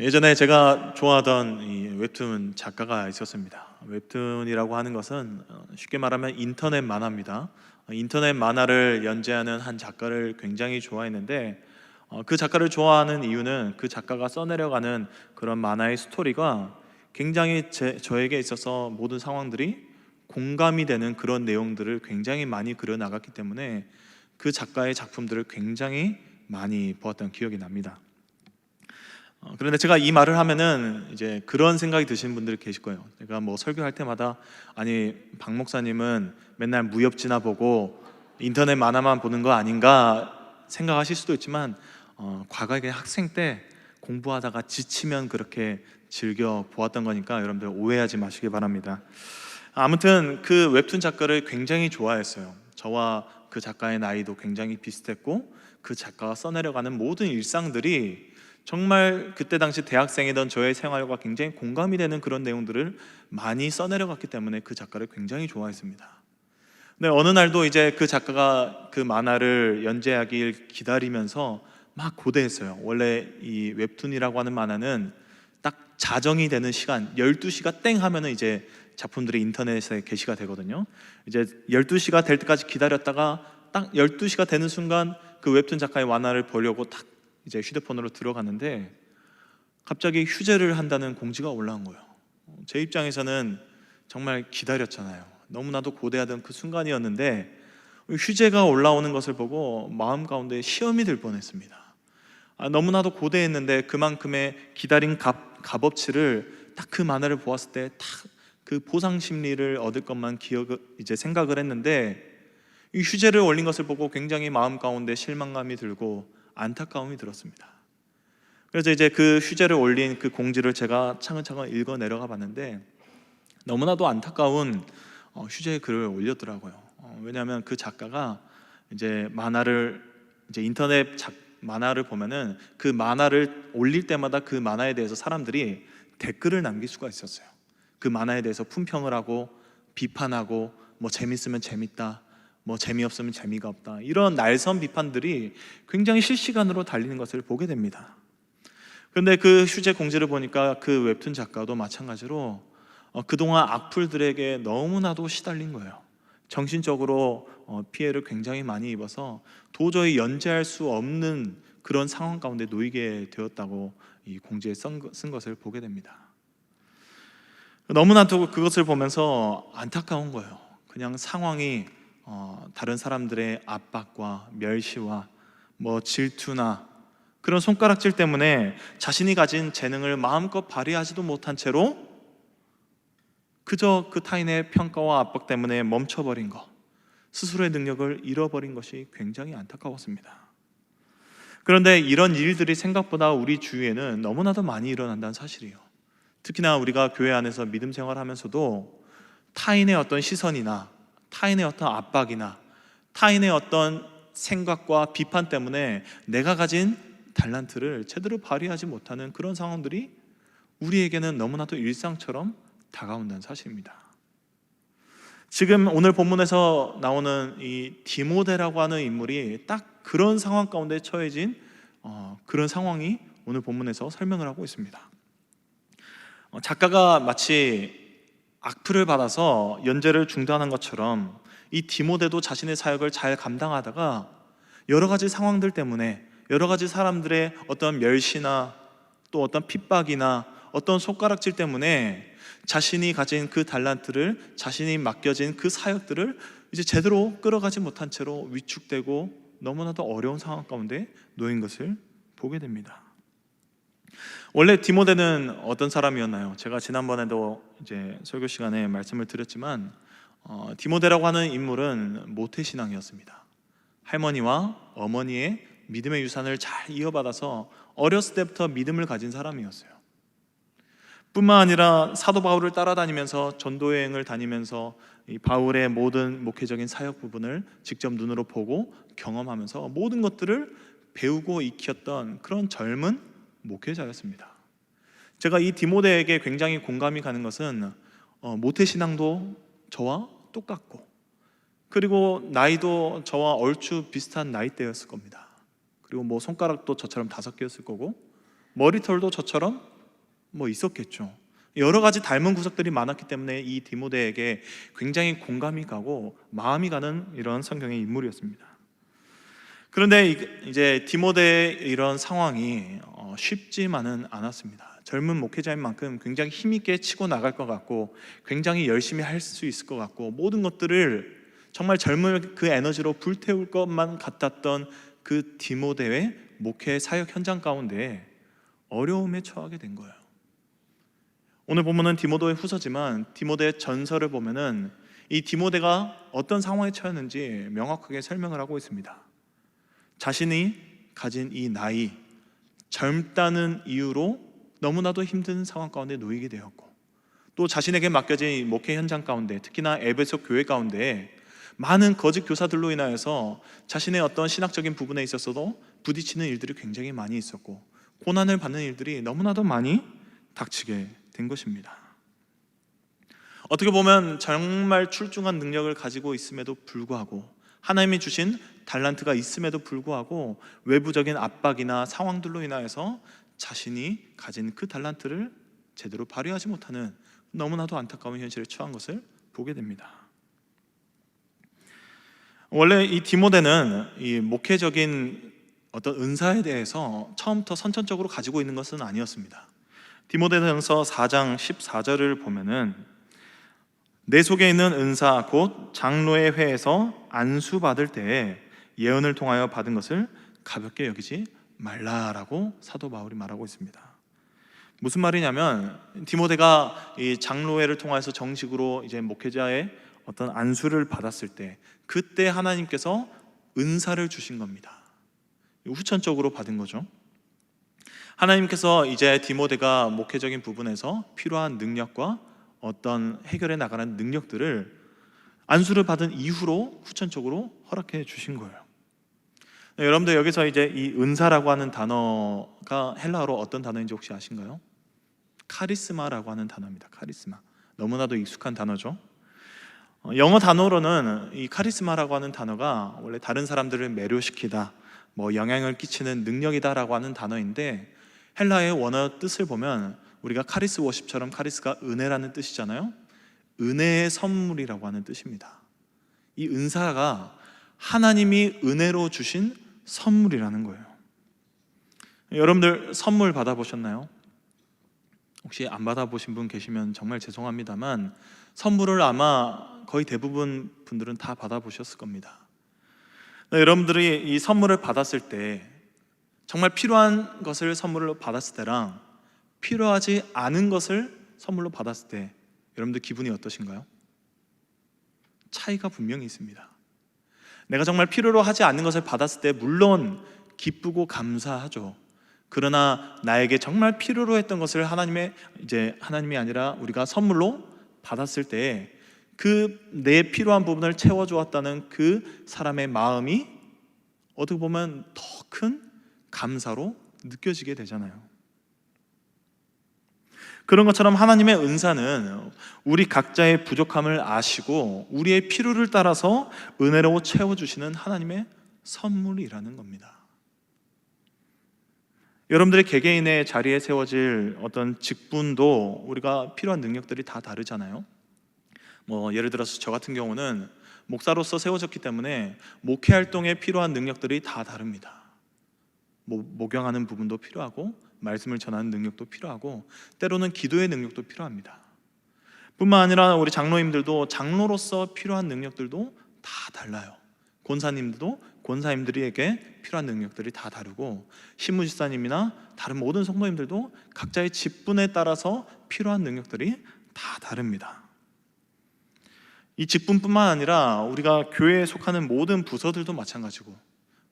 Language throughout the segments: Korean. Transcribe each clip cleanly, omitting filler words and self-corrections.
예전에 제가 좋아하던 이 웹툰 작가가 있었습니다. 웹툰이라고 하는 것은 쉽게 말하면 인터넷 만화입니다. 인터넷 만화를 연재하는 한 작가를 굉장히 좋아했는데, 그 작가를 좋아하는 이유는 그 작가가 써내려가는 그런 만화의 스토리가 굉장히 저에게 있어서 모든 상황들이 공감이 되는 그런 내용들을 굉장히 많이 그려나갔기 때문에 그 작가의 작품들을 굉장히 많이 보았던 기억이 납니다. 그런데 제가 이 말을 하면은 이제 그런 생각이 드시는 분들이 계실 거예요. 제가 뭐 설교할 때마다, 아니 박 목사님은 맨날 무협지나 보고 인터넷 만화만 보는 거 아닌가 생각하실 수도 있지만, 과거에 학생 때 공부하다가 지치면 그렇게 즐겨 보았던 거니까 여러분들 오해하지 마시기 바랍니다. 아무튼 그 웹툰 작가를 굉장히 좋아했어요. 저와 그 작가의 나이도 굉장히 비슷했고, 그 작가가 써내려가는 모든 일상들이 정말 그때 당시 대학생이던 저의 생활과 굉장히 공감이 되는 그런 내용들을 많이 써내려갔기 때문에 그 작가를 굉장히 좋아했습니다. 근데 어느 날도 이제 그 작가가 그 만화를 연재하길 기다리면서 막 고대했어요. 원래 이 웹툰이라고 하는 만화는 딱 자정이 되는 시간 12시가 땡 하면은 이제 작품들이 인터넷에 게시가 되거든요. 이제 12시가 될 때까지 기다렸다가 딱 12시가 되는 순간 그 웹툰 작가의 만화를 보려고 딱 이제 휴대폰으로 들어갔는데 갑자기 휴재를 한다는 공지가 올라온 거예요. 제 입장에서는 정말 기다렸잖아요. 너무나도 고대하던 그 순간이었는데 휴재가 올라오는 것을 보고 마음 가운데 시험이 들 뻔했습니다. 너무나도 고대했는데 그만큼의 기다린 값어치를 딱 그 만화를 보았을 때 딱 그 보상 심리를 얻을 것만 이제 생각을 했는데, 이 휴재를 올린 것을 보고 굉장히 마음 가운데 실망감이 들고 안타까움이 들었습니다. 그래서 이제 그 휴재를 올린 그 공지를 제가 차근차근 읽어 내려가 봤는데 너무나도 안타까운 휴재의 글을 올렸더라고요. 왜냐하면 그 작가가 이제 만화를 이제 만화를 보면은 그 만화를 올릴 때마다 그 만화에 대해서 사람들이 댓글을 남길 수가 있었어요. 그 만화에 대해서 품평을 하고 비판하고, 뭐 재밌으면 재밌다, 뭐 재미없으면 재미가 없다, 이런 날선 비판들이 굉장히 실시간으로 달리는 것을 보게 됩니다. 그런데 그 휴재 공지를 보니까 그 웹툰 작가도 마찬가지로 그동안 악플들에게 너무나도 시달린 거예요. 정신적으로 피해를 굉장히 많이 입어서 도저히 연재할 수 없는 그런 상황 가운데 놓이게 되었다고 이 공지에 쓴 것을 보게 됩니다. 너무나도 그것을 보면서 안타까운 거예요. 그냥 상황이 다른 사람들의 압박과 멸시와 뭐 질투나 그런 손가락질 때문에 자신이 가진 재능을 마음껏 발휘하지도 못한 채로 그저 그 타인의 평가와 압박 때문에 멈춰버린 것, 스스로의 능력을 잃어버린 것이 굉장히 안타까웠습니다. 그런데 이런 일들이 생각보다 우리 주위에는 너무나도 많이 일어난다는 사실이에요. 특히나 우리가 교회 안에서 믿음 생활하면서도 타인의 어떤 시선이나 타인의 어떤 압박이나 타인의 어떤 생각과 비판 때문에 내가 가진 달란트를 제대로 발휘하지 못하는 그런 상황들이 우리에게는 너무나도 일상처럼 다가온다는 사실입니다. 지금 오늘 본문에서 나오는 이 디모데라고 하는 인물이 딱 그런 상황 가운데 처해진 그런 상황이 오늘 본문에서 설명을 하고 있습니다. 작가가 마치 악플을 받아서 연재를 중단한 것처럼 이 디모데도 자신의 사역을 잘 감당하다가 여러 가지 상황들 때문에, 여러 가지 사람들의 어떤 멸시나 또 어떤 핍박이나 어떤 손가락질 때문에 자신이 가진 그 달란트를, 자신이 맡겨진 그 사역들을 이제 제대로 끌어가지 못한 채로 위축되고 너무나도 어려운 상황 가운데 놓인 것을 보게 됩니다. 원래 디모데는 어떤 사람이었나요? 제가 지난번에도 이제 설교 시간에 말씀을 드렸지만 디모데라고 하는 인물은 모태신앙이었습니다. 할머니와 어머니의 믿음의 유산을 잘 이어받아서 어렸을 때부터 믿음을 가진 사람이었어요. 뿐만 아니라 사도 바울을 따라다니면서 전도여행을 다니면서 이 바울의 모든 목회적인 사역 부분을 직접 눈으로 보고 경험하면서 모든 것들을 배우고 익혔던 그런 젊은 목회자였습니다. 제가 이 디모데에게 굉장히 공감이 가는 것은 모태신앙도 저와 똑같고, 그리고 나이도 저와 얼추 비슷한 나이대였을 겁니다. 그리고 뭐 손가락도 저처럼 5개였을 거고, 머리털도 저처럼 뭐 있었겠죠. 여러 가지 닮은 구석들이 많았기 때문에 이 디모데에게 굉장히 공감이 가고 마음이 가는 이런 성경의 인물이었습니다. 그런데 이제 디모데의 이런 상황이 쉽지만은 않았습니다. 젊은 목회자인 만큼 굉장히 힘있게 치고 나갈 것 같고 굉장히 열심히 할 수 있을 것 같고 모든 것들을 정말 젊은 그 에너지로 불태울 것만 같았던 그 디모데의 목회 사역 현장 가운데 어려움에 처하게 된 거예요. 오늘 본문은 디모데의 후서지만 디모데의 전서를 보면은 이 디모데가 어떤 상황에 처했는지 명확하게 설명을 하고 있습니다. 자신이 가진 이 나이, 젊다는 이유로 너무나도 힘든 상황 가운데 놓이게 되었고, 또 자신에게 맡겨진 목회 현장 가운데, 특히나 에베소 교회 가운데 많은 거짓 교사들로 인하여서 자신의 어떤 신학적인 부분에 있어서도 부딪히는 일들이 굉장히 많이 있었고 고난을 받는 일들이 너무나도 많이 닥치게 된 것입니다. 어떻게 보면 정말 출중한 능력을 가지고 있음에도 불구하고, 하나님이 주신 달란트가 있음에도 불구하고 외부적인 압박이나 상황들로 인하여서 자신이 가진 그 달란트를 제대로 발휘하지 못하는 너무나도 안타까운 현실에 처한 것을 보게 됩니다. 원래 이 디모데는 이 목회적인 어떤 은사에 대해서 처음부터 선천적으로 가지고 있는 것은 아니었습니다. 디모데전서 4장 14절을 보면은 내 속에 있는 은사 곧 장로의 회에서 안수받을 때에 예언을 통하여 받은 것을 가볍게 여기지 말라라고 사도 바울이 말하고 있습니다. 무슨 말이냐면 디모데가 이 장로회를 통해서 정식으로 이제 목회자의 어떤 안수를 받았을 때 그때 하나님께서 은사를 주신 겁니다. 후천적으로 받은 거죠. 하나님께서 이제 디모데가 목회적인 부분에서 필요한 능력과 어떤 해결해 나가는 능력들을 안수를 받은 이후로 후천적으로 허락해 주신 거예요. 여러분들 여기서 이제 이 은사라고 하는 단어가 헬라어로 어떤 단어인지 혹시 아신가요? 카리스마라고 하는 단어입니다. 카리스마. 너무나도 익숙한 단어죠. 영어 단어로는 이 카리스마라고 하는 단어가 원래 다른 사람들을 매료시키다, 뭐 영향을 끼치는 능력이다라고 하는 단어인데 헬라의 원어 뜻을 보면 우리가 카리스 워십처럼 카리스가 은혜라는 뜻이잖아요. 은혜의 선물이라고 하는 뜻입니다. 이 은사가 하나님이 은혜로 주신 선물이라는 거예요. 여러분들 선물 받아보셨나요? 혹시 안 받아보신 분 계시면 정말 죄송합니다만 선물을 아마 거의 대부분 분들은 다 받아보셨을 겁니다. 여러분들이 이 선물을 받았을 때 정말 필요한 것을 선물로 받았을 때랑 필요하지 않은 것을 선물로 받았을 때 여러분들 기분이 어떠신가요? 차이가 분명히 있습니다. 내가 정말 필요로 하지 않는 것을 받았을 때 물론 기쁘고 감사하죠. 그러나 나에게 정말 필요로 했던 것을 하나님이 아니라 우리가 선물로 받았을 때 그 내 필요한 부분을 채워주었다는 그 사람의 마음이 어떻게 보면 더 큰 감사로 느껴지게 되잖아요. 그런 것처럼 하나님의 은사는 우리 각자의 부족함을 아시고 우리의 필요를 따라서 은혜로 채워주시는 하나님의 선물이라는 겁니다. 여러분들의 개개인의 자리에 세워질 어떤 직분도 우리가 필요한 능력들이 다 다르잖아요. 뭐 예를 들어서 저 같은 경우는 목사로서 세워졌기 때문에 목회 활동에 필요한 능력들이 다 다릅니다. 목양하는 부분도 필요하고 말씀을 전하는 능력도 필요하고 때로는 기도의 능력도 필요합니다. 뿐만 아니라 우리 장로님들도 장로로서 필요한 능력들도 다 달라요. 권사님들도 권사님들에게 필요한 능력들이 다 다르고 신무집사님이나 다른 모든 성도님들도 각자의 직분에 따라서 필요한 능력들이 다 다릅니다. 이 직분뿐만 아니라 우리가 교회에 속하는 모든 부서들도 마찬가지고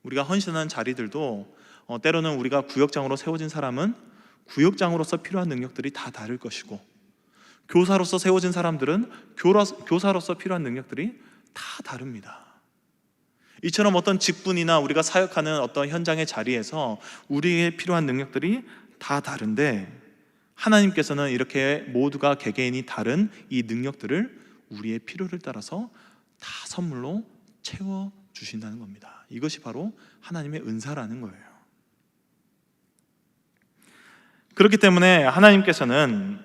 우리가 헌신하는 자리들도 때로는 우리가 구역장으로 세워진 사람은 구역장으로서 필요한 능력들이 다 다를 것이고 교사로서 세워진 사람들은 교사로서 필요한 능력들이 다 다릅니다. 이처럼 어떤 직분이나 우리가 사역하는 어떤 현장의 자리에서 우리의 필요한 능력들이 다 다른데 하나님께서는 이렇게 모두가 개개인이 다른 이 능력들을 우리의 필요를 따라서 다 선물로 채워주신다는 겁니다. 이것이 바로 하나님의 은사라는 거예요. 그렇기 때문에 하나님께서는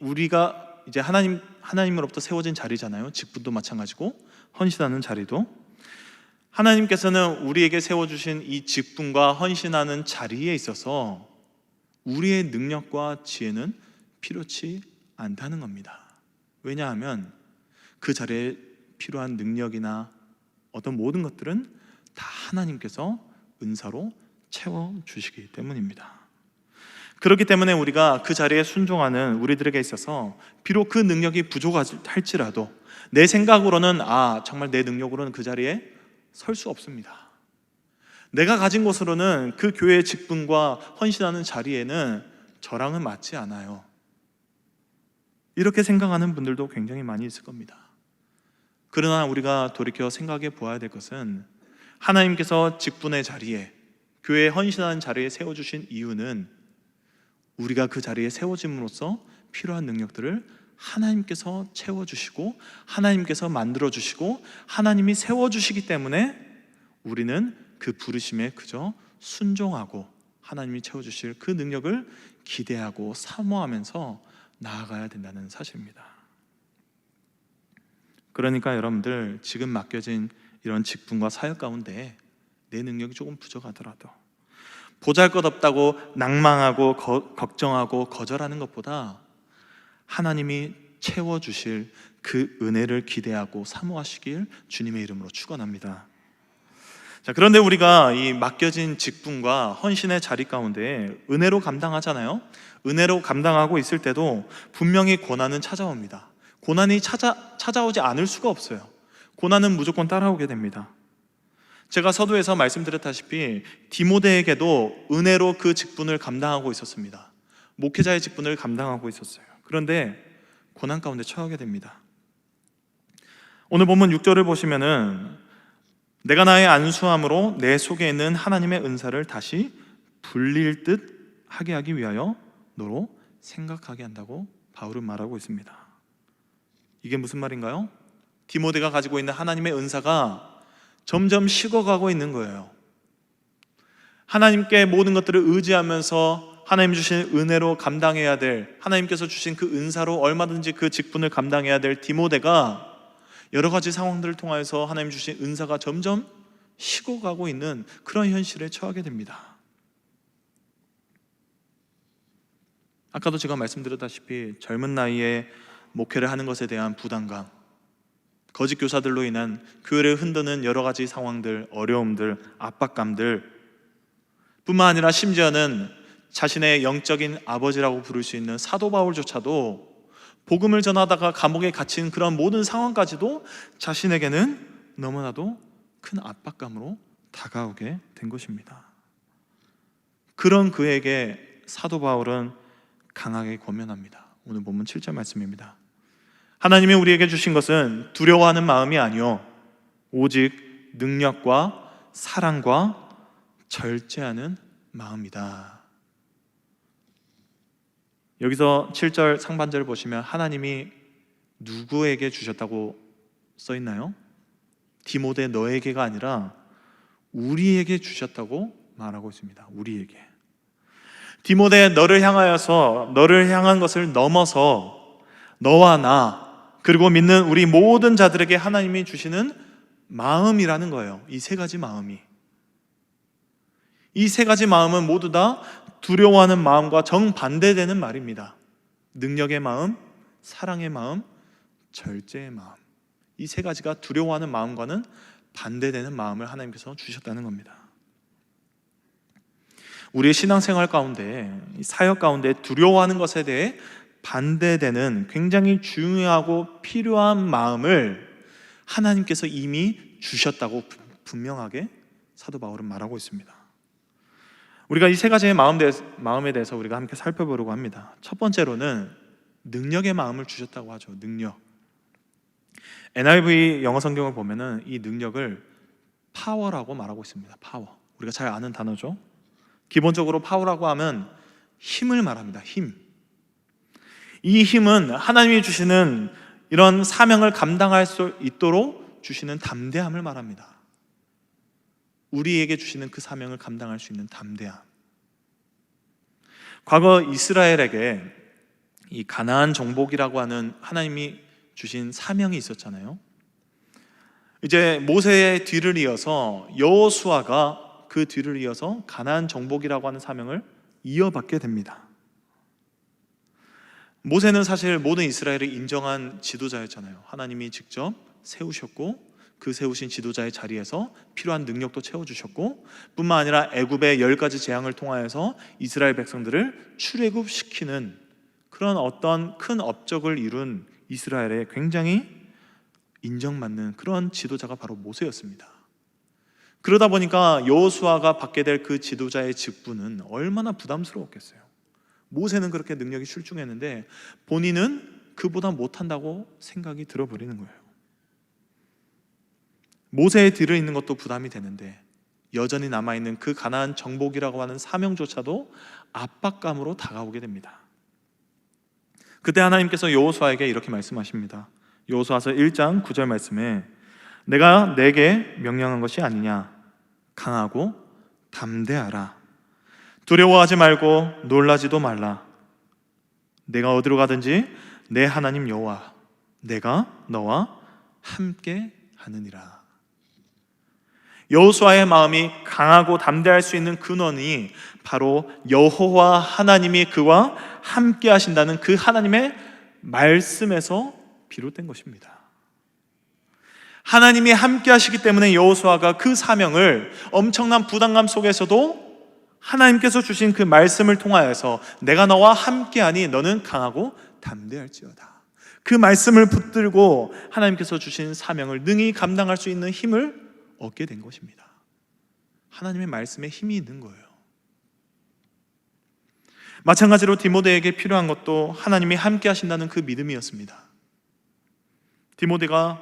우리가 이제 하나님으로부터 세워진 자리잖아요. 직분도 마찬가지고 헌신하는 자리도, 하나님께서는 우리에게 세워주신 이 직분과 헌신하는 자리에 있어서 우리의 능력과 지혜는 필요치 않다는 겁니다. 왜냐하면 그 자리에 필요한 능력이나 어떤 모든 것들은 다 하나님께서 은사로 채워주시기 때문입니다. 그렇기 때문에 우리가 그 자리에 순종하는 우리들에게 있어서 비록 그 능력이 부족할지라도 내 생각으로는 정말 내 능력으로는 그 자리에 설 수 없습니다. 내가 가진 것으로는 그 교회의 직분과 헌신하는 자리에는 저랑은 맞지 않아요. 이렇게 생각하는 분들도 굉장히 많이 있을 겁니다. 그러나 우리가 돌이켜 생각해 보아야 될 것은 하나님께서 직분의 자리에, 교회에 헌신하는 자리에 세워주신 이유는 우리가 그 자리에 세워짐으로써 필요한 능력들을 하나님께서 채워주시고 하나님께서 만들어주시고 하나님이 세워주시기 때문에 우리는 그 부르심에 그저 순종하고 하나님이 채워주실 그 능력을 기대하고 사모하면서 나아가야 된다는 사실입니다. 그러니까 여러분들, 지금 맡겨진 이런 직분과 사역 가운데 내 능력이 조금 부족하더라도 보잘것없다고 낭망하고 걱정하고 거절하는 것보다 하나님이 채워주실 그 은혜를 기대하고 사모하시길 주님의 이름으로 축원합니다. 자, 그런데 우리가 이 맡겨진 직분과 헌신의 자리 가운데 은혜로 감당하잖아요. 은혜로 감당하고 있을 때도 분명히 고난은 찾아옵니다. 고난이 찾아오지 않을 수가 없어요. 고난은 무조건 따라오게 됩니다. 제가 서두에서 말씀드렸다시피 디모데에게도 은혜로 그 직분을 감당하고 있었습니다. 목회자의 직분을 감당하고 있었어요. 그런데 고난 가운데 처하게 됩니다. 오늘 본문 6절을 보시면은 내가 나의 안수함으로 내 속에 있는 하나님의 은사를 다시 불릴 듯 하게 하기 위하여 너로 생각하게 한다고 바울은 말하고 있습니다. 이게 무슨 말인가요? 디모데가 가지고 있는 하나님의 은사가 점점 식어가고 있는 거예요. 하나님께 모든 것들을 의지하면서 하나님 주신 은혜로 감당해야 될, 하나님께서 주신 그 은사로 얼마든지 그 직분을 감당해야 될 디모데가 여러 가지 상황들을 통하여서 하나님 주신 은사가 점점 식어가고 있는 그런 현실에 처하게 됩니다. 아까도 제가 말씀드렸다시피 젊은 나이에 목회를 하는 것에 대한 부담감, 거짓 교사들로 인한 교회를 흔드는 여러 가지 상황들, 어려움들, 압박감들 뿐만 아니라 심지어는 자신의 영적인 아버지라고 부를 수 있는 사도 바울조차도 복음을 전하다가 감옥에 갇힌 그런 모든 상황까지도 자신에게는 너무나도 큰 압박감으로 다가오게 된 것입니다. 그런 그에게 사도 바울은 강하게 권면합니다. 오늘 본문 7절 말씀입니다. 하나님이 우리에게 주신 것은 두려워하는 마음이 아니요 오직 능력과 사랑과 절제하는 마음이다. 여기서 7절 상반절을 보시면 하나님이 누구에게 주셨다고 써 있나요? 디모데 너에게가 아니라 우리에게 주셨다고 말하고 있습니다. 우리에게. 디모데 너를 향한 것을 넘어서 너와 나 그리고 믿는 우리 모든 자들에게 하나님이 주시는 마음이라는 거예요. 이 세 가지 마음이. 이 세 가지 마음은 모두 다 두려워하는 마음과 정반대되는 말입니다. 능력의 마음, 사랑의 마음, 절제의 마음. 이 세 가지가 두려워하는 마음과는 반대되는 마음을 하나님께서 주셨다는 겁니다. 우리의 신앙생활 가운데, 사역 가운데 두려워하는 것에 대해 반대되는 굉장히 중요하고 필요한 마음을 하나님께서 이미 주셨다고 분명하게 사도 바울은 말하고 있습니다. 우리가 이 세 가지의 마음에 대해서 우리가 함께 살펴보려고 합니다. 첫 번째로는 능력의 마음을 주셨다고 하죠. 능력. NIV 영어 성경을 보면은 이 능력을 파워라고 말하고 있습니다. 파워. 우리가 잘 아는 단어죠. 기본적으로 파워라고 하면 힘을 말합니다. 힘. 이 힘은 하나님이 주시는 이런 사명을 감당할 수 있도록 주시는 담대함을 말합니다. 우리에게 주시는 그 사명을 감당할 수 있는 담대함. 과거 이스라엘에게 이 가나안 정복이라고 하는 하나님이 주신 사명이 있었잖아요. 이제 모세의 뒤를 이어서 여호수아가 그 뒤를 이어서 가나안 정복이라고 하는 사명을 이어받게 됩니다. 모세는 사실 모든 이스라엘을 인정한 지도자였잖아요. 하나님이 직접 세우셨고 그 세우신 지도자의 자리에서 필요한 능력도 채워주셨고 뿐만 아니라 애굽의 10가지 재앙을 통하여서 이스라엘 백성들을 출애굽시키는 그런 어떤 큰 업적을 이룬 이스라엘의 굉장히 인정받는 그런 지도자가 바로 모세였습니다. 그러다 보니까 여호수아가 받게 될 그 지도자의 직분은 얼마나 부담스러웠겠어요. 모세는 그렇게 능력이 출중했는데 본인은 그보다 못한다고 생각이 들어버리는 거예요. 모세의 뒤를 잇는 것도 부담이 되는데 여전히 남아있는 그 가나안 정복이라고 하는 사명조차도 압박감으로 다가오게 됩니다. 그때 하나님께서 여호수아에게 이렇게 말씀하십니다. 여호수아서 1장 9절 말씀에 내가 내게 명령한 것이 아니냐 강하고 담대하라 두려워하지 말고 놀라지도 말라 내가 어디로 가든지 내 하나님 여호와 내가 너와 함께 하느니라. 여호수아의 마음이 강하고 담대할 수 있는 근원이 바로 여호와 하나님이 그와 함께 하신다는 그 하나님의 말씀에서 비롯된 것입니다. 하나님이 함께 하시기 때문에 여호수아가 그 사명을 엄청난 부담감 속에서도 하나님께서 주신 그 말씀을 통하여서 내가 너와 함께하니 너는 강하고 담대할지어다. 그 말씀을 붙들고 하나님께서 주신 사명을 능히 감당할 수 있는 힘을 얻게 된 것입니다. 하나님의 말씀에 힘이 있는 거예요. 마찬가지로 디모데에게 필요한 것도 하나님이 함께 하신다는 그 믿음이었습니다. 디모데가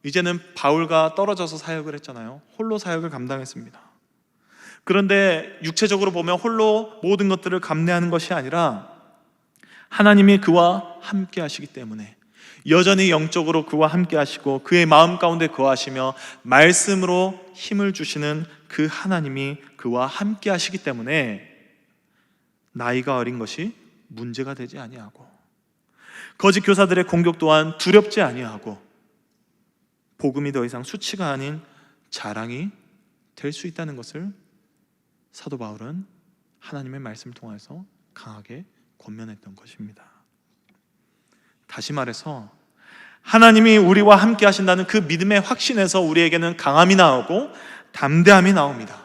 이제는 바울과 떨어져서 사역을 했잖아요. 홀로 사역을 감당했습니다. 그런데 육체적으로 보면 홀로 모든 것들을 감내하는 것이 아니라 하나님이 그와 함께 하시기 때문에 여전히 영적으로 그와 함께 하시고 그의 마음 가운데 거하시며 말씀으로 힘을 주시는 그 하나님이 그와 함께 하시기 때문에 나이가 어린 것이 문제가 되지 아니하고 거짓 교사들의 공격 또한 두렵지 아니하고 복음이 더 이상 수치가 아닌 자랑이 될 수 있다는 것을 사도 바울은 하나님의 말씀을 통해서 강하게 권면했던 것입니다. 다시 말해서 하나님이 우리와 함께 하신다는 그 믿음의 확신에서 우리에게는 강함이 나오고 담대함이 나옵니다.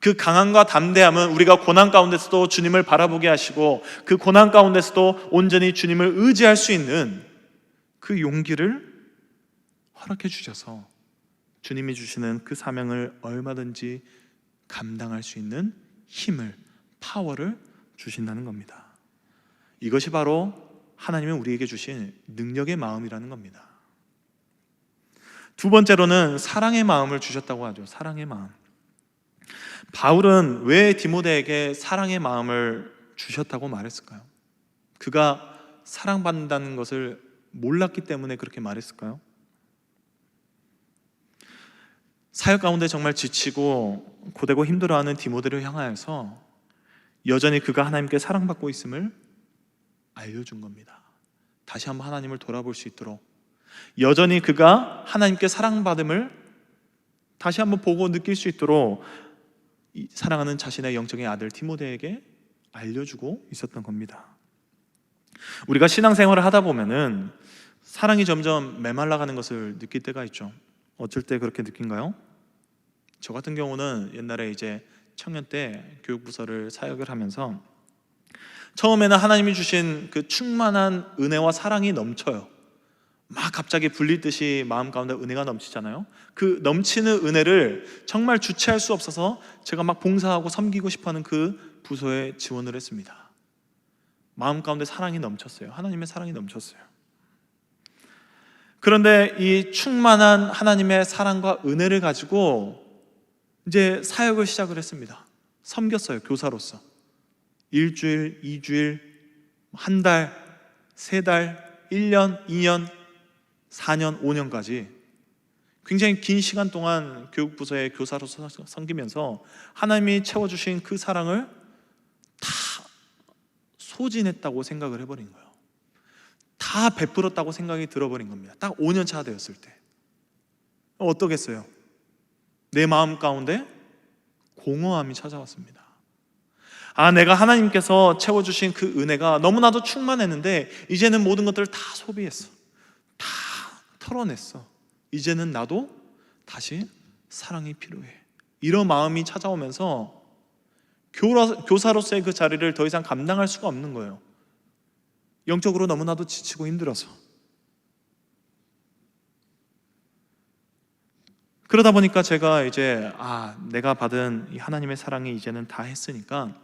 그 강함과 담대함은 우리가 고난 가운데서도 주님을 바라보게 하시고 그 고난 가운데서도 온전히 주님을 의지할 수 있는 그 용기를 허락해 주셔서 주님이 주시는 그 사명을 얼마든지 감당할 수 있는 힘을, 파워를 주신다는 겁니다. 이것이 바로 하나님은 우리에게 주신 능력의 마음이라는 겁니다. 두 번째로는 사랑의 마음을 주셨다고 하죠. 사랑의 마음. 바울은 왜 디모데에게 사랑의 마음을 주셨다고 말했을까요? 그가 사랑받는다는 것을 몰랐기 때문에 그렇게 말했을까요? 사역 가운데 정말 지치고 고되고 힘들어하는 디모데를 향하여서 여전히 그가 하나님께 사랑받고 있음을 알려준 겁니다. 다시 한번 하나님을 돌아볼 수 있도록 여전히 그가 하나님께 사랑받음을 다시 한번 보고 느낄 수 있도록 사랑하는 자신의 영적인 아들 디모데에게 알려주고 있었던 겁니다. 우리가 신앙생활을 하다 보면은 사랑이 점점 메말라가는 것을 느낄 때가 있죠. 어쩔 때 그렇게 느낀가요? 저 같은 경우는 옛날에 이제 청년 때 교육부서를 사역을 하면서 처음에는 하나님이 주신 그 충만한 은혜와 사랑이 넘쳐요. 막 갑자기 불리듯이 마음 가운데 은혜가 넘치잖아요. 그 넘치는 은혜를 정말 주체할 수 없어서 제가 막 봉사하고 섬기고 싶어하는 그 부서에 지원을 했습니다. 마음 가운데 사랑이 넘쳤어요. 하나님의 사랑이 넘쳤어요. 그런데 이 충만한 하나님의 사랑과 은혜를 가지고 이제 사역을 시작을 했습니다. 섬겼어요. 교사로서. 1주일, 2주일, 한 달, 3달, 1년, 2년, 4년, 5년까지 굉장히 긴 시간 동안 교육부서의 교사로서 섬기면서 하나님이 채워주신 그 사랑을 다 소진했다고 생각을 해버린 거예요. 다 베풀었다고 생각이 들어버린 겁니다. 딱 5년 차 되었을 때 어떠겠어요? 내 마음 가운데 공허함이 찾아왔습니다. 내가 하나님께서 채워주신 그 은혜가 너무나도 충만했는데 이제는 모든 것들을 다 소비했어. 다 털어냈어. 이제는 나도 다시 사랑이 필요해. 이런 마음이 찾아오면서 교사로서의 그 자리를 더 이상 감당할 수가 없는 거예요. 영적으로 너무나도 지치고 힘들어서. 그러다 보니까 제가 이제 내가 받은 이 하나님의 사랑이 이제는 다 했으니까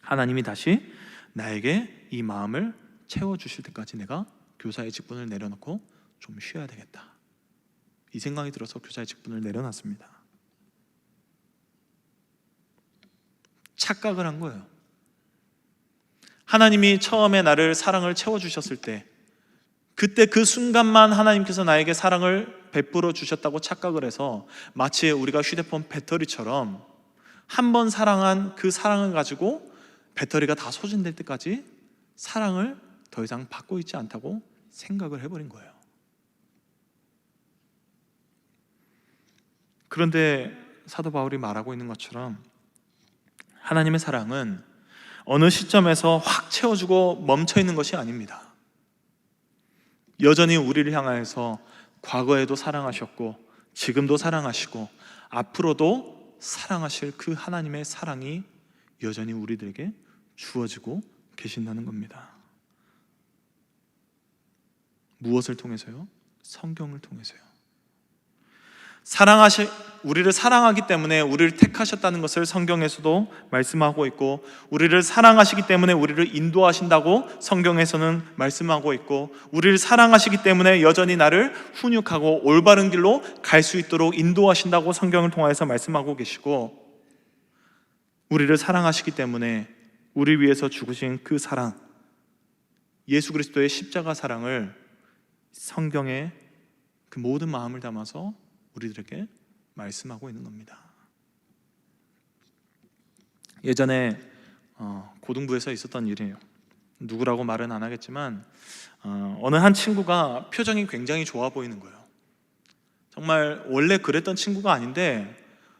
하나님이 다시 나에게 이 마음을 채워주실 때까지 내가 교사의 직분을 내려놓고 좀 쉬어야 되겠다, 이 생각이 들어서 교사의 직분을 내려놨습니다. 착각을 한 거예요. 하나님이 처음에 나를 사랑을 채워주셨을 때 그때 그 순간만 하나님께서 나에게 사랑을 베풀어 주셨다고 착각을 해서 마치 우리가 휴대폰 배터리처럼 한 번 사랑한 그 사랑을 가지고 배터리가 다 소진될 때까지 사랑을 더 이상 받고 있지 않다고 생각을 해버린 거예요. 그런데 사도 바울이 말하고 있는 것처럼 하나님의 사랑은 어느 시점에서 확 채워주고 멈춰있는 것이 아닙니다. 여전히 우리를 향하여서 과거에도 사랑하셨고 지금도 사랑하시고 앞으로도 사랑하실 그 하나님의 사랑이 여전히 우리들에게 주어지고 계신다는 겁니다. 무엇을 통해서요? 성경을 통해서요. 우리를 사랑하기 때문에 우리를 택하셨다는 것을 성경에서도 말씀하고 있고, 우리를 사랑하시기 때문에 우리를 인도하신다고 성경에서는 말씀하고 있고, 우리를 사랑하시기 때문에 여전히 나를 훈육하고 올바른 길로 갈 수 있도록 인도하신다고 성경을 통해서 말씀하고 계시고, 우리를 사랑하시기 때문에 우리 위해서 죽으신 그 사랑, 예수 그리스도의 십자가 사랑을 성경에 그 모든 마음을 담아서 우리들에게 말씀하고 있는 겁니다. 예전에 고등부에서 있었던 일이에요. 누구라고 말은 안 하겠지만 어느 한 친구가 표정이 굉장히 좋아 보이는 거예요. 정말 원래 그랬던 친구가 아닌데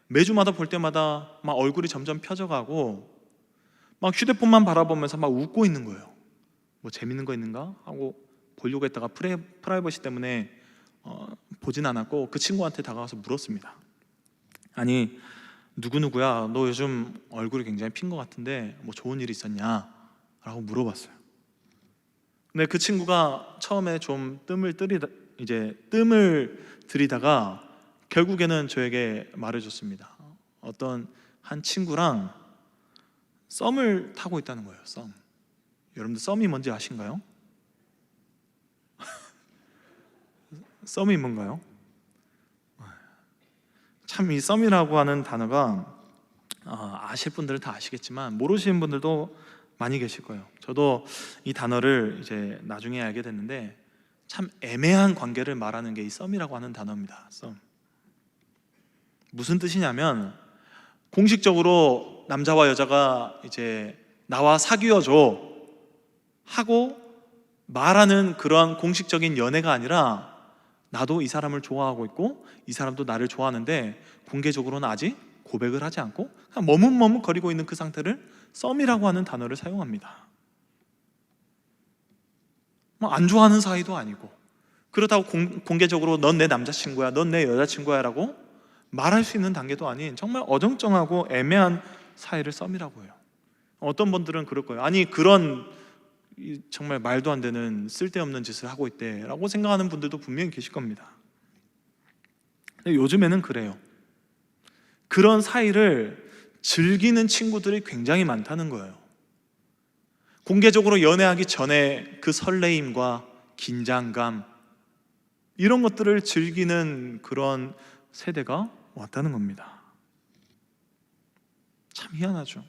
매주마다 볼 때마다 막 얼굴이 점점 펴져가고 막 휴대폰만 바라보면서 막 웃고 있는 거예요. 뭐 재밌는 거 있는가 하고 보려고 했다가 프라이버시 때문에 보진 않았고 그 친구한테 다가가서 물었습니다. 아니 누구누구야, 너 요즘 얼굴이 굉장히 핀 것 같은데 뭐 좋은 일 있었냐? 라고 물어봤어요. 근데 그 친구가 처음에 좀 뜸을 들이다가 결국에는 저에게 말해줬습니다. 어떤 한 친구랑 썸을 타고 있다는 거예요. 썸. 여러분들 썸이 뭔지 아신가요? 썸이 뭔가요? 참 이 썸이라고 하는 단어가 아실 분들은 다 아시겠지만 모르시는 분들도 많이 계실 거예요. 저도 이 단어를 이제 나중에 알게 됐는데 참 애매한 관계를 말하는 게 이 썸이라고 하는 단어입니다. 썸. 무슨 뜻이냐면 공식적으로 남자와 여자가 이제 나와 사귀어줘 하고 말하는 그런 공식적인 연애가 아니라 나도 이 사람을 좋아하고 있고 이 사람도 나를 좋아하는데 공개적으로는 아직 고백을 하지 않고 그냥 머뭇머뭇거리고 있는 그 상태를 썸이라고 하는 단어를 사용합니다. 뭐 안 좋아하는 사이도 아니고 그렇다고 공개적으로 넌 내 남자친구야, 넌 내 여자친구야 라고 말할 수 있는 단계도 아닌 정말 어정쩡하고 애매한 사이를 썸이라고 해요. 어떤 분들은 그럴 거예요. 아니 그런 정말 말도 안 되는 쓸데없는 짓을 하고 있대 라고 생각하는 분들도 분명히 계실 겁니다. 근데 요즘에는 그래요. 그런 사이를 즐기는 친구들이 굉장히 많다는 거예요. 공개적으로 연애하기 전에 그 설레임과 긴장감 이런 것들을 즐기는 그런 세대가 왔다는 겁니다. 참 희한하죠.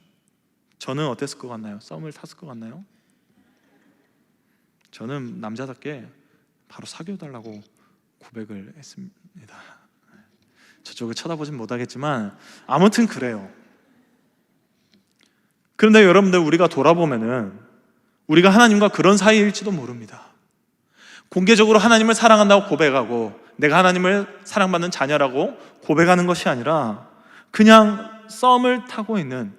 저는 어땠을 것 같나요? 썸을 탔을 것 같나요? 저는 남자답게 바로 사귀어달라고 고백을 했습니다. 저쪽을 쳐다보진 못하겠지만 아무튼 그래요. 그런데 여러분들 우리가 돌아보면은 우리가 하나님과 그런 사이일지도 모릅니다. 공개적으로 하나님을 사랑한다고 고백하고 내가 하나님을 사랑받는 자녀라고 고백하는 것이 아니라 그냥 썸을 타고 있는,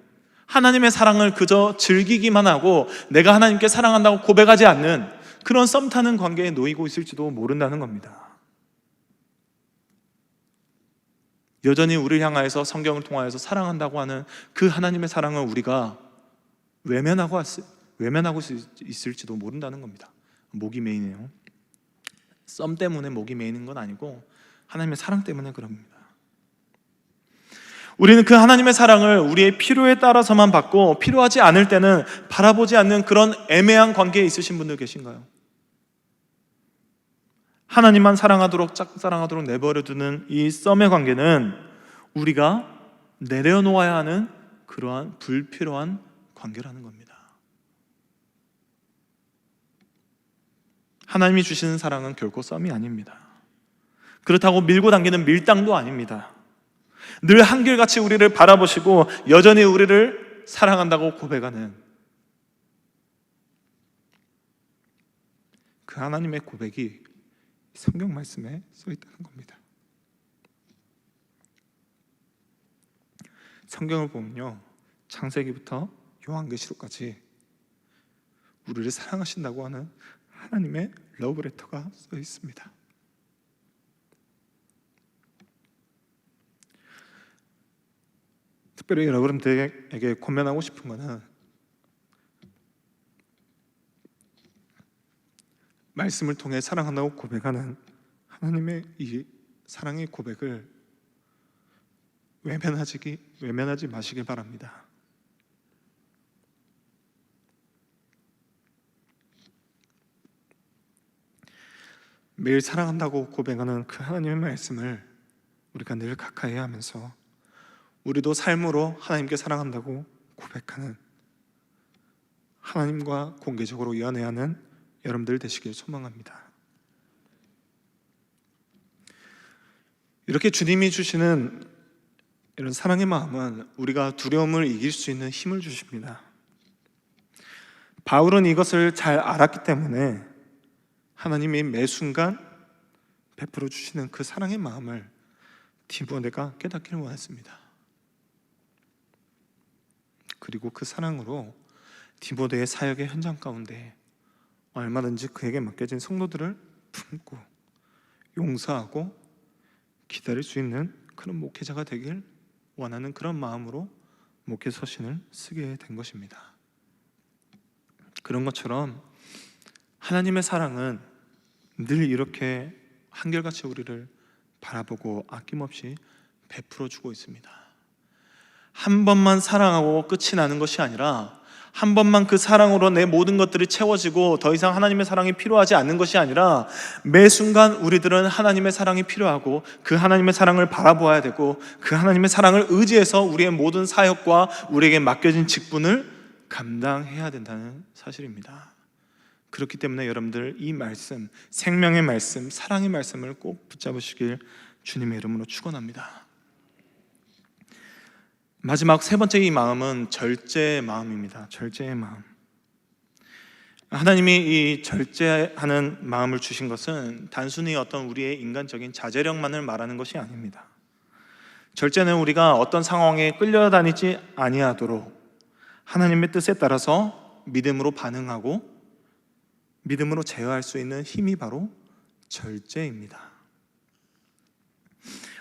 하나님의 사랑을 그저 즐기기만 하고 내가 하나님께 사랑한다고 고백하지 않는 그런 썸 타는 관계에 놓이고 있을지도 모른다는 겁니다. 여전히 우리를 향하여서 성경을 통하여서 사랑한다고 하는 그 하나님의 사랑을 우리가 외면하고 있을지도 모른다는 겁니다. 목이 메이네요. 썸 때문에 목이 메이는 건 아니고 하나님의 사랑 때문에 그럽니다. 우리는 그 하나님의 사랑을 우리의 필요에 따라서만 받고 필요하지 않을 때는 바라보지 않는 그런 애매한 관계에 있으신 분들 계신가요? 하나님만 사랑하도록 짝사랑하도록 내버려두는 이 썸의 관계는 우리가 내려놓아야 하는 그러한 불필요한 관계라는 겁니다. 하나님이 주시는 사랑은 결코 썸이 아닙니다. 그렇다고 밀고 당기는 밀당도 아닙니다. 늘 한결같이 우리를 바라보시고 여전히 우리를 사랑한다고 고백하는 그 하나님의 고백이 성경 말씀에 써 있다는 겁니다. 성경을 보면요, 창세기부터 요한계시록까지 우리를 사랑하신다고 하는 하나님의 러브레터가 써 있습니다. 특별히 여러분들에게 권면하고 싶은 것은 말씀을 통해 사랑한다고 고백하는 하나님의 이 사랑의 고백을 외면하지 마시길 바랍니다. 매일 사랑한다고 고백하는 그 하나님의 말씀을 우리가 늘 가까이 하면서 우리도 삶으로 하나님께 사랑한다고 고백하는, 하나님과 공개적으로 연애하는 여러분들 되시길 소망합니다. 이렇게 주님이 주시는 이런 사랑의 마음은 우리가 두려움을 이길 수 있는 힘을 주십니다. 바울은 이것을 잘 알았기 때문에 하나님이 매 순간 베풀어 주시는 그 사랑의 마음을 디모데가 깨닫기를 원했습니다. 그리고 그 사랑으로 디모데의 사역의 현장 가운데 얼마든지 그에게 맡겨진 성도들을 품고 용서하고 기다릴 수 있는 그런 목회자가 되길 원하는 그런 마음으로 목회 서신을 쓰게 된 것입니다. 그런 것처럼 하나님의 사랑은 늘 이렇게 한결같이 우리를 바라보고 아낌없이 베풀어 주고 있습니다. 한 번만 사랑하고 끝이 나는 것이 아니라, 한 번만 그 사랑으로 내 모든 것들이 채워지고 더 이상 하나님의 사랑이 필요하지 않는 것이 아니라, 매 순간 우리들은 하나님의 사랑이 필요하고 그 하나님의 사랑을 바라보아야 되고 그 하나님의 사랑을 의지해서 우리의 모든 사역과 우리에게 맡겨진 직분을 감당해야 된다는 사실입니다. 그렇기 때문에 여러분들 이 말씀, 생명의 말씀, 사랑의 말씀을 꼭 붙잡으시길 주님의 이름으로 축원합니다. 마지막 세 번째 이 마음은 절제의 마음입니다. 절제의 마음. 하나님이 이 절제하는 마음을 주신 것은 단순히 어떤 우리의 인간적인 자제력만을 말하는 것이 아닙니다. 절제는 우리가 어떤 상황에 끌려다니지 아니하도록 하나님의 뜻에 따라서 믿음으로 반응하고 믿음으로 제어할 수 있는 힘이 바로 절제입니다.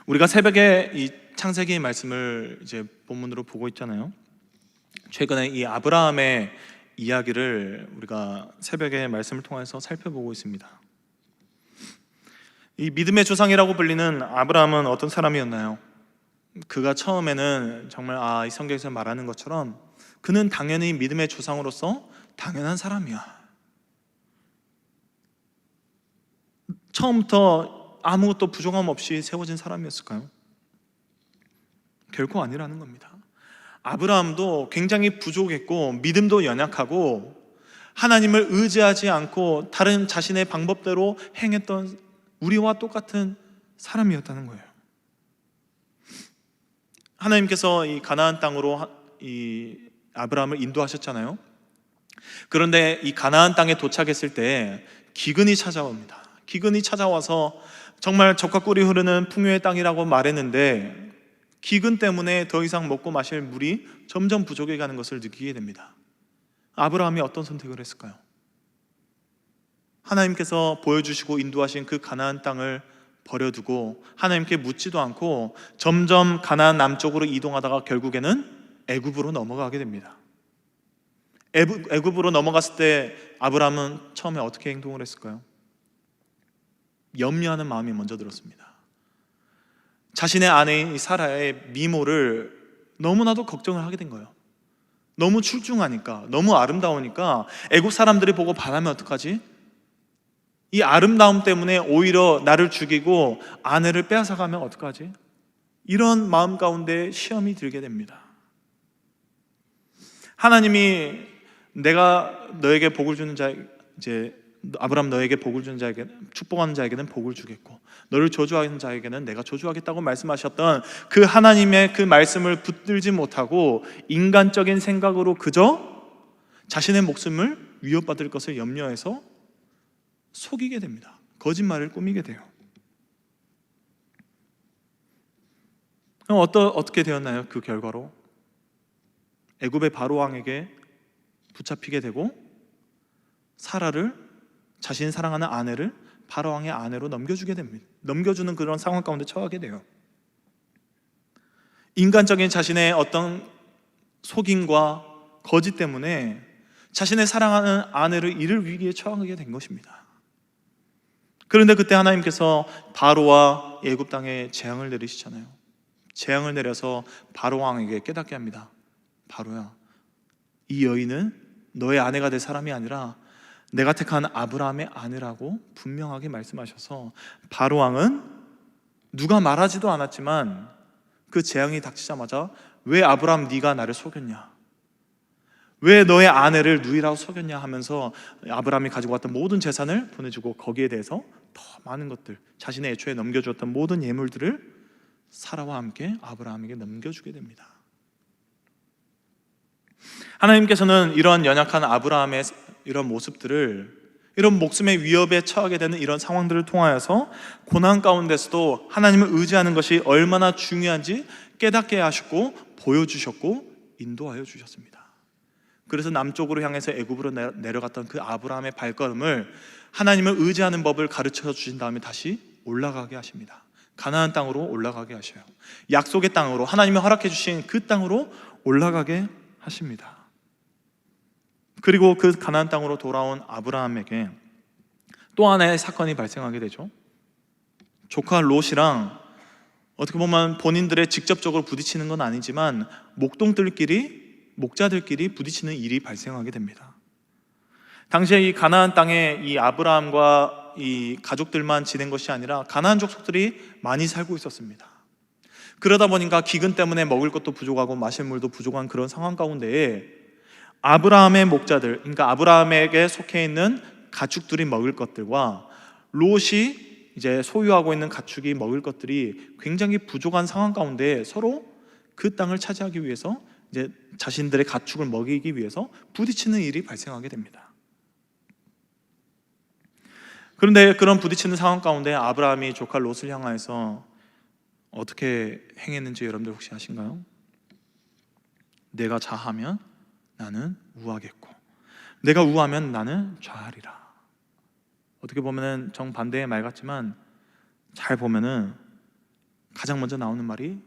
우리가 새벽에 이 창세기의 말씀을 이제 본문으로 보고 있잖아요. 최근에 이 아브라함의 이야기를 우리가 새벽의 말씀을 통해서 살펴보고 있습니다. 이 믿음의 조상이라고 불리는 아브라함은 어떤 사람이었나요? 그가 처음에는 정말 이 성경에서 말하는 것처럼 그는 당연히 믿음의 조상으로서 당연한 사람이야. 처음부터 아무것도 부족함 없이 세워진 사람이었을까요? 결코 아니라는 겁니다. 아브라함도 굉장히 부족했고 믿음도 연약하고 하나님을 의지하지 않고 다른 자신의 방법대로 행했던 우리와 똑같은 사람이었다는 거예요. 하나님께서 이 가나안 땅으로 이 아브라함을 인도하셨잖아요. 그런데 이 가나안 땅에 도착했을 때 기근이 찾아옵니다. 기근이 찾아와서 정말 젖과 꿀이 흐르는 풍요의 땅이라고 말했는데 기근 때문에 더 이상 먹고 마실 물이 점점 부족해 가는 것을 느끼게 됩니다. 아브라함이 어떤 선택을 했을까요? 하나님께서 보여주시고 인도하신 그 가나안 땅을 버려두고 하나님께 묻지도 않고 점점 가나안 남쪽으로 이동하다가 결국에는 애굽으로 넘어가게 됩니다. 애굽으로 넘어갔을 때 아브라함은 처음에 어떻게 행동을 했을까요? 염려하는 마음이 먼저 들었습니다. 자신의 아내인 사라의 미모를 너무나도 걱정을 하게 된 거예요. 너무 출중하니까, 너무 아름다우니까 애굽 사람들이 보고 반하면 어떡하지? 이 아름다움 때문에 오히려 나를 죽이고 아내를 빼앗아가면 어떡하지? 이런 마음 가운데 시험이 들게 됩니다. 하나님이 내가 너에게 복을 주는 자, 이제 아브라함 너에게 복을 주는 자에게, 축복하는 자에게는 복을 주겠고 너를 저주하는 자에게는 내가 저주하겠다고 말씀하셨던 그 하나님의 그 말씀을 붙들지 못하고 인간적인 생각으로 그저 자신의 목숨을 위협받을 것을 염려해서 속이게 됩니다. 거짓말을 꾸미게 돼요. 그럼 어떻게 되었나요? 그 결과로 애굽의 바로 왕에게 붙잡히게 되고 사라를, 자신이 사랑하는 아내를 바로 왕의 아내로 넘겨주게 됩니다. 넘겨주는 그런 상황 가운데 처하게 돼요. 인간적인 자신의 어떤 속임과 거짓 때문에 자신의 사랑하는 아내를 잃을 위기에 처하게 된 것입니다. 그런데 그때 하나님께서 바로와 애굽 땅에 재앙을 내리시잖아요. 재앙을 내려서 바로 왕에게 깨닫게 합니다. 바로야, 이 여인은 너의 아내가 될 사람이 아니라 내가 택한 아브라함의 아내라고 분명하게 말씀하셔서 바로 왕은 누가 말하지도 않았지만 그 재앙이 닥치자마자 왜 아브라함 네가 나를 속였냐, 왜 너의 아내를 누이라고 속였냐 하면서 아브라함이 가지고 왔던 모든 재산을 보내주고 거기에 대해서 더 많은 것들, 자신의 애초에 넘겨주었던 모든 예물들을 사라와 함께 아브라함에게 넘겨주게 됩니다. 하나님께서는 이런 연약한 아브라함의 이런 모습들을, 이런 목숨의 위협에 처하게 되는 이런 상황들을 통하여서 고난 가운데서도 하나님을 의지하는 것이 얼마나 중요한지 깨닫게 하셨고 보여주셨고 인도하여 주셨습니다. 그래서 남쪽으로 향해서 애굽으로 내려갔던 그 아브라함의 발걸음을 하나님을 의지하는 법을 가르쳐 주신 다음에 다시 올라가게 하십니다. 가나안 땅으로 올라가게 하셔요. 약속의 땅으로, 하나님이 허락해 주신 그 땅으로 올라가게 하십니다. 그리고 그 가나안 땅으로 돌아온 아브라함에게 또 하나의 사건이 발생하게 되죠. 조카 롯이랑 어떻게 보면 본인들의 직접적으로 부딪히는 건 아니지만 목자들끼리 부딪히는 일이 발생하게 됩니다. 당시에 이 가나안 땅에 이 아브라함과 이 가족들만 지낸 것이 아니라 가나안 족속들이 많이 살고 있었습니다. 그러다 보니까 기근 때문에 먹을 것도 부족하고 마실 물도 부족한 그런 상황 가운데에 아브라함의 목자들, 그러니까 아브라함에게 속해 있는 가축들이 먹을 것들과 롯이 이제 소유하고 있는 가축이 먹을 것들이 굉장히 부족한 상황 가운데 서로 그 땅을 차지하기 위해서 이제 자신들의 가축을 먹이기 위해서 부딪히는 일이 발생하게 됩니다. 그런데 그런 부딪히는 상황 가운데 아브라함이 조카 롯을 향하여서 어떻게 행했는지 여러분들 혹시 아신가요? 내가 좌하면 나는 우하겠고 내가 우하면 나는 좌하리라. 어떻게 보면은 정반대의 말 같지만 잘 보면은 가장 먼저 나오는 말이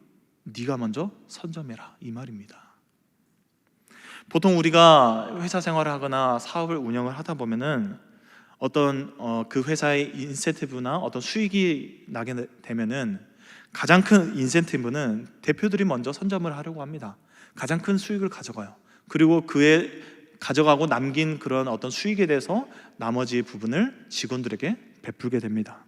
네가 먼저 선점해라 이 말입니다. 보통 우리가 회사 생활을 하거나 사업을 운영을 하다 보면은 어떤 그 회사의 인센티브나 어떤 수익이 나게 되면은 가장 큰 인센티브는 대표들이 먼저 선점을 하려고 합니다. 가장 큰 수익을 가져가요. 그리고 그에 가져가고 남긴 그런 어떤 수익에 대해서 나머지 부분을 직원들에게 베풀게 됩니다.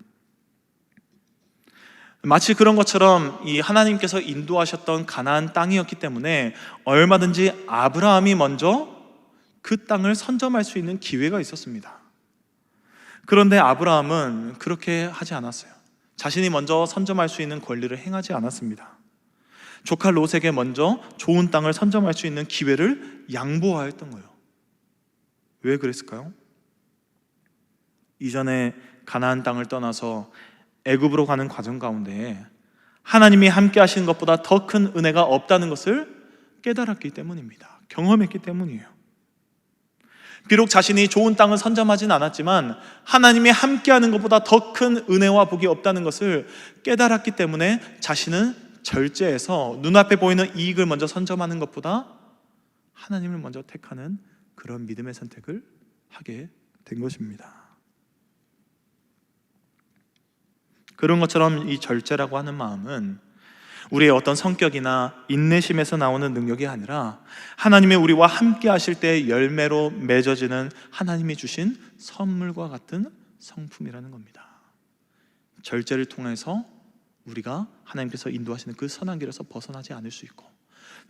마치 그런 것처럼 이 하나님께서 인도하셨던 가나안 땅이었기 때문에 얼마든지 아브라함이 먼저 그 땅을 선점할 수 있는 기회가 있었습니다. 그런데 아브라함은 그렇게 하지 않았어요. 자신이 먼저 선점할 수 있는 권리를 행하지 않았습니다. 조카 롯에게 먼저 좋은 땅을 선점할 수 있는 기회를 양보하였던 거예요. 왜 그랬을까요? 이전에 가나안 땅을 떠나서 애굽으로 가는 과정 가운데 하나님이 함께 하시는 것보다 더 큰 은혜가 없다는 것을 깨달았기 때문입니다. 경험했기 때문이에요. 비록 자신이 좋은 땅을 선점하진 않았지만 하나님이 함께하는 것보다 더 큰 은혜와 복이 없다는 것을 깨달았기 때문에 자신은 절제해서 눈앞에 보이는 이익을 먼저 선점하는 것보다 하나님을 먼저 택하는 그런 믿음의 선택을 하게 된 것입니다. 그런 것처럼 이 절제라고 하는 마음은 우리의 어떤 성격이나 인내심에서 나오는 능력이 아니라 하나님이 우리와 함께 하실 때 열매로 맺어지는 하나님이 주신 선물과 같은 성품이라는 겁니다. 절제를 통해서 우리가 하나님께서 인도하시는 그 선한 길에서 벗어나지 않을 수 있고,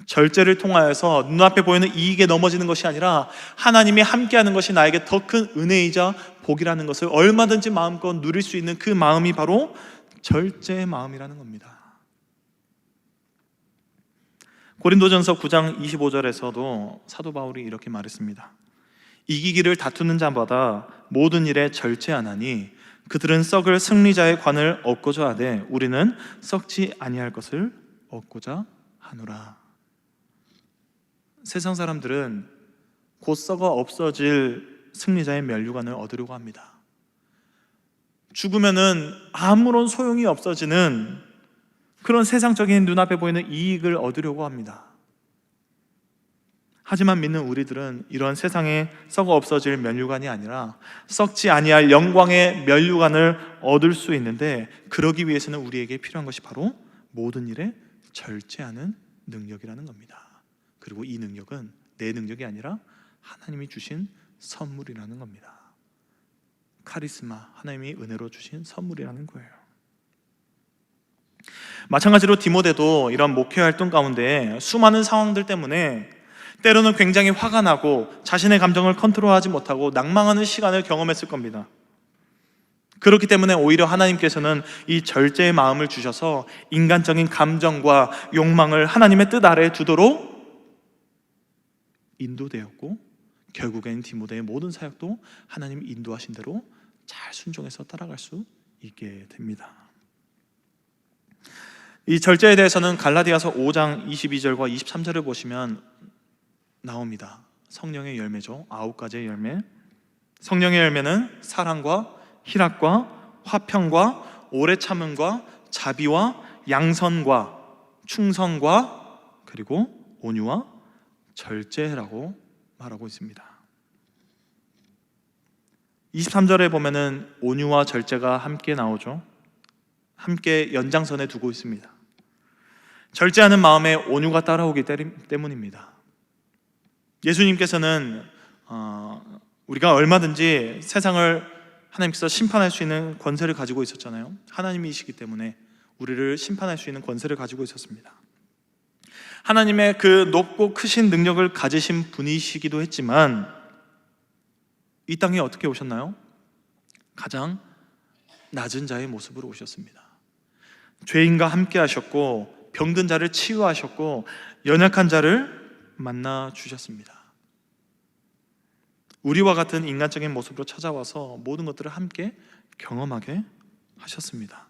절제를 통하여서 눈앞에 보이는 이익에 넘어지는 것이 아니라 하나님이 함께하는 것이 나에게 더 큰 은혜이자 복이라는 것을 얼마든지 마음껏 누릴 수 있는 그 마음이 바로 절제의 마음이라는 겁니다. 고린도전서 9장 25절에서도 사도 바울이 이렇게 말했습니다. 이기기를 다투는 자마다 모든 일에 절제하나니 그들은 썩을 승리자의 관을 얻고자 하되 우리는 썩지 아니할 것을 얻고자 하노라. 세상 사람들은 곧 썩어 없어질 승리자의 면류관을 얻으려고 합니다. 죽으면은 아무런 소용이 없어지는 그런 세상적인 눈앞에 보이는 이익을 얻으려고 합니다. 하지만 믿는 우리들은 이런 세상에 썩어 없어질 면류관이 아니라 썩지 아니할 영광의 면류관을 얻을 수 있는데, 그러기 위해서는 우리에게 필요한 것이 바로 모든 일에 절제하는 능력이라는 겁니다. 그리고 이 능력은 내 능력이 아니라 하나님이 주신 선물이라는 겁니다. 카리스마, 하나님이 은혜로 주신 선물이라는 거예요. 마찬가지로 디모데도 이런 목회 활동 가운데 수많은 상황들 때문에 때로는 굉장히 화가 나고 자신의 감정을 컨트롤하지 못하고 낭망하는 시간을 경험했을 겁니다. 그렇기 때문에 오히려 하나님께서는 이 절제의 마음을 주셔서 인간적인 감정과 욕망을 하나님의 뜻 아래에 두도록 인도되었고, 결국엔 디모데의 모든 사역도 하나님 인도하신 대로 잘 순종해서 따라갈 수 있게 됩니다. 이 절제에 대해서는 갈라디아서 5장 22절과 23절을 보시면 나옵니다. 성령의 열매죠. 9가지의 열매. 성령의 열매는 사랑과 희락과 화평과 오래 참음과 자비와 양선과 충성과 그리고 온유와 절제라고 말하고 있습니다. 23절에 보면은 온유와 절제가 함께 나오죠. 함께 연장선에 두고 있습니다. 절제하는 마음에 온유가 따라오기 때문입니다. 예수님께서는 우리가 얼마든지 세상을 하나님께서 심판할 수 있는 권세를 가지고 있었잖아요. 하나님이시기 때문에 우리를 심판할 수 있는 권세를 가지고 있었습니다. 하나님의 그 높고 크신 능력을 가지신 분이시기도 했지만 이 땅에 어떻게 오셨나요? 가장 낮은 자의 모습으로 오셨습니다. 죄인과 함께 하셨고 병든 자를 치유하셨고 연약한 자를 만나 주셨습니다. 우리와 같은 인간적인 모습으로 찾아와서 모든 것들을 함께 경험하게 하셨습니다.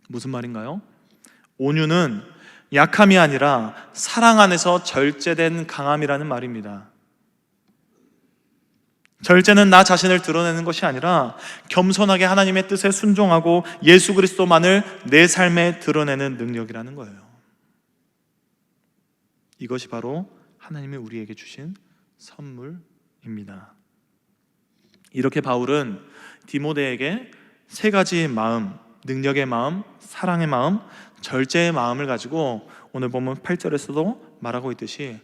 무슨 말인가요? 온유는 약함이 아니라 사랑 안에서 절제된 강함이라는 말입니다. 절제는 나 자신을 드러내는 것이 아니라 겸손하게 하나님의 뜻에 순종하고 예수 그리스도만을 내 삶에 드러내는 능력이라는 거예요. 이것이 바로 하나님이 우리에게 주신 선물입니다. 이렇게 바울은 디모데에게 세 가지의 마음, 능력의 마음, 사랑의 마음, 절제의 마음을 가지고 오늘 보면 8절에서도 말하고 있듯이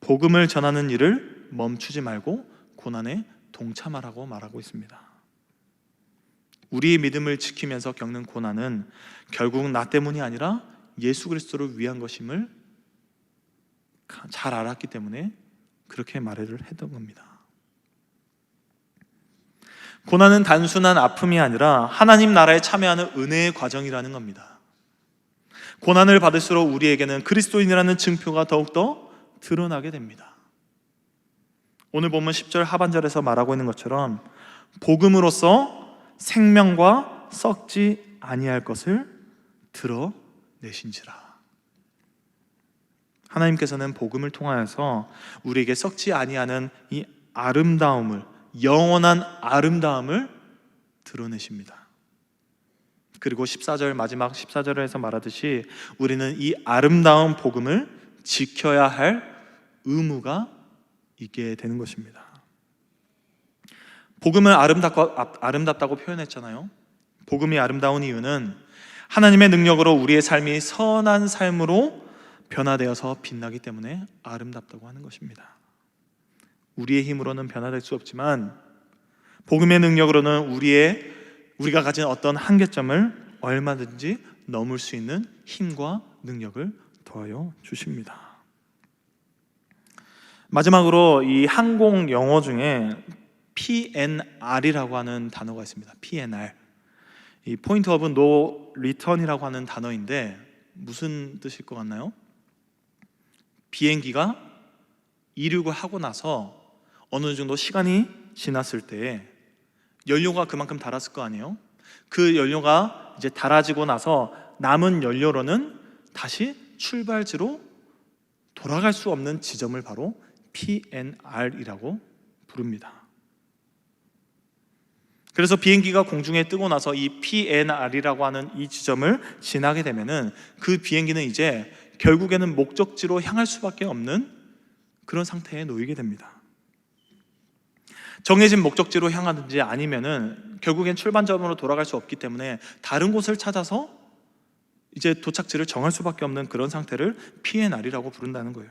복음을 전하는 일을 멈추지 말고 고난에 동참하라고 말하고 있습니다. 우리의 믿음을 지키면서 겪는 고난은 결국 나 때문이 아니라 예수 그리스도를 위한 것임을 잘 알았기 때문에 그렇게 말을 했던 겁니다. 고난은 단순한 아픔이 아니라 하나님 나라에 참여하는 은혜의 과정이라는 겁니다. 고난을 받을수록 우리에게는 그리스도인이라는 증표가 더욱더 드러나게 됩니다. 오늘 본문 10절 하반절에서 말하고 있는 것처럼 복음으로써 생명과 썩지 아니할 것을 드러내신지라. 하나님께서는 복음을 통하여서 우리에게 썩지 아니하는 이 아름다움을, 영원한 아름다움을 드러내십니다. 그리고 14절, 마지막 14절에서 말하듯이 우리는 이 아름다운 복음을 지켜야 할 의무가 있게 되는 것입니다. 복음을 아름답다고 표현했잖아요. 복음이 아름다운 이유는 하나님의 능력으로 우리의 삶이 선한 삶으로 변화되어서 빛나기 때문에 아름답다고 하는 것입니다. 우리의 힘으로는 변화될 수 없지만 복음의 능력으로는 우리가 가진 어떤 한계점을 얼마든지 넘을 수 있는 힘과 능력을 더하여 주십니다. 마지막으로 이 항공 영어 중에 PNR이라고 하는 단어가 있습니다. PNR. 이 Point of No Return이라고 하는 단어인데 무슨 뜻일 것 같나요? 비행기가 이륙을 하고 나서 어느 정도 시간이 지났을 때 연료가 그만큼 달았을 거 아니에요? 그 연료가 이제 달아지고 나서 남은 연료로는 다시 출발지로 돌아갈 수 없는 지점을 바로 PNR이라고 부릅니다. 그래서 비행기가 공중에 뜨고 나서 이 PNR이라고 하는 이 지점을 지나게 되면은 그 비행기는 이제 결국에는 목적지로 향할 수밖에 없는 그런 상태에 놓이게 됩니다. 정해진 목적지로 향하든지 아니면은 결국엔 출발점으로 돌아갈 수 없기 때문에 다른 곳을 찾아서 이제 도착지를 정할 수밖에 없는 그런 상태를 PNR이라고 부른다는 거예요.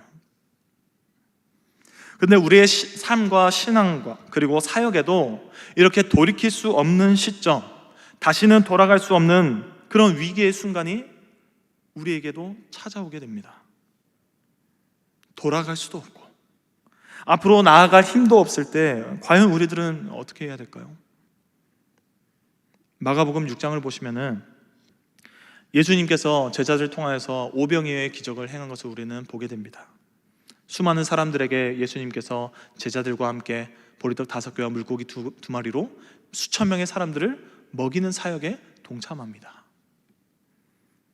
근데 우리의 삶과 신앙과 그리고 사역에도 이렇게 돌이킬 수 없는 시점, 다시는 돌아갈 수 없는 그런 위기의 순간이 우리에게도 찾아오게 됩니다. 돌아갈 수도 없고 앞으로 나아갈 힘도 없을 때 과연 우리들은 어떻게 해야 될까요? 마가복음 6장을 보시면은 예수님께서 제자들을 통하여서 오병이어의 기적을 행한 것을 우리는 보게 됩니다. 수많은 사람들에게 예수님께서 제자들과 함께 보리떡 5개와 물고기 2마리로 수천 명의 사람들을 먹이는 사역에 동참합니다.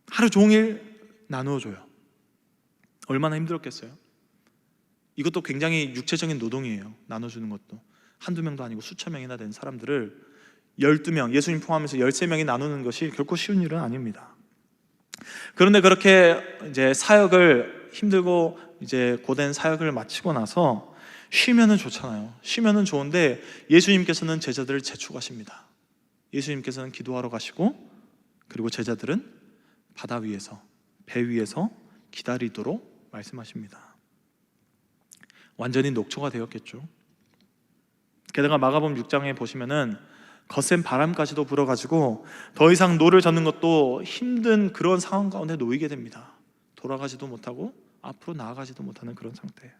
하루 종일 나누어줘요. 얼마나 힘들었겠어요? 이것도 굉장히 육체적인 노동이에요. 나눠주는 것도 한두 명도 아니고 수천 명이나 된 사람들을 12명, 예수님 포함해서 13명이 나누는 것이 결코 쉬운 일은 아닙니다. 그런데 그렇게 이제 사역을 힘들고 이제 고된 사역을 마치고 나서 쉬면은 좋잖아요. 쉬면은 좋은데 예수님께서는 제자들을 재촉하십니다. 예수님께서는 기도하러 가시고 그리고 제자들은 바다 위에서, 배 위에서 기다리도록 말씀하십니다. 완전히 녹초가 되었겠죠. 게다가 마가복음 6장에 보시면은 거센 바람까지도 불어가지고 더 이상 노를 젓는 것도 힘든 그런 상황 가운데 놓이게 됩니다. 돌아가지도 못하고 앞으로 나아가지도 못하는 그런 상태.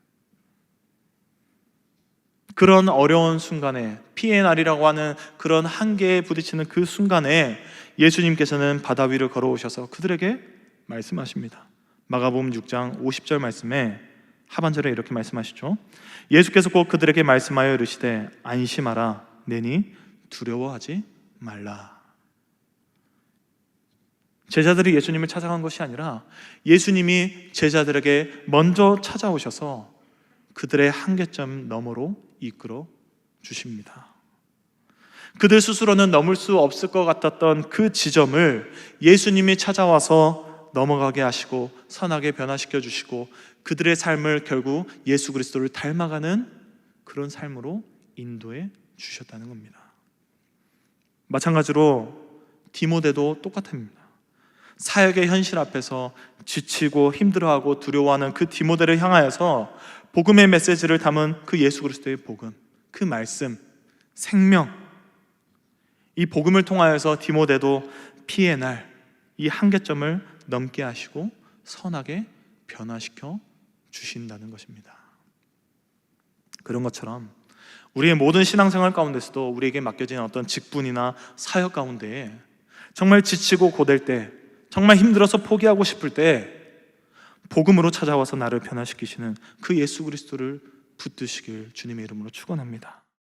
그런 어려운 순간에 PNR이라고 하는 그런 한계에 부딪히는 그 순간에 예수님께서는 바다 위를 걸어오셔서 그들에게 말씀하십니다. 마가복음 6장 50절 말씀에 하반절에 이렇게 말씀하시죠. 예수께서 곧 그들에게 말씀하여 이르시되 안심하라 내니 두려워하지 말라. 제자들이 예수님을 찾아간 것이 아니라 예수님이 제자들에게 먼저 찾아오셔서 그들의 한계점 너머로 이끌어 주십니다. 그들 스스로는 넘을 수 없을 것 같았던 그 지점을 예수님이 찾아와서 넘어가게 하시고 선하게 변화시켜 주시고 그들의 삶을 결국 예수 그리스도를 닮아가는 그런 삶으로 인도해 주셨다는 겁니다. 마찬가지로 디모데도 똑같습니다. 사역의 현실 앞에서 지치고 힘들어하고 두려워하는 그 디모데를 향하여서 복음의 메시지를 담은 그 예수 그리스도의 복음, 그 말씀, 생명, 이 복음을 통하여서 디모데도 PNR, 이 한계점을 넘게 하시고 선하게 변화시켜 주신다는 것입니다. 그런 것처럼 우리의 모든 신앙생활 가운데서도 우리에게 맡겨진 어떤 직분이나 사역 가운데에 정말 지치고 고될 때, 정말 힘들어서 포기하고 싶을 때 복음으로 찾아와서 나를 변화시키시는 그 예수 그리스도를 붙드시길 주님의 이름으로 축원합니다.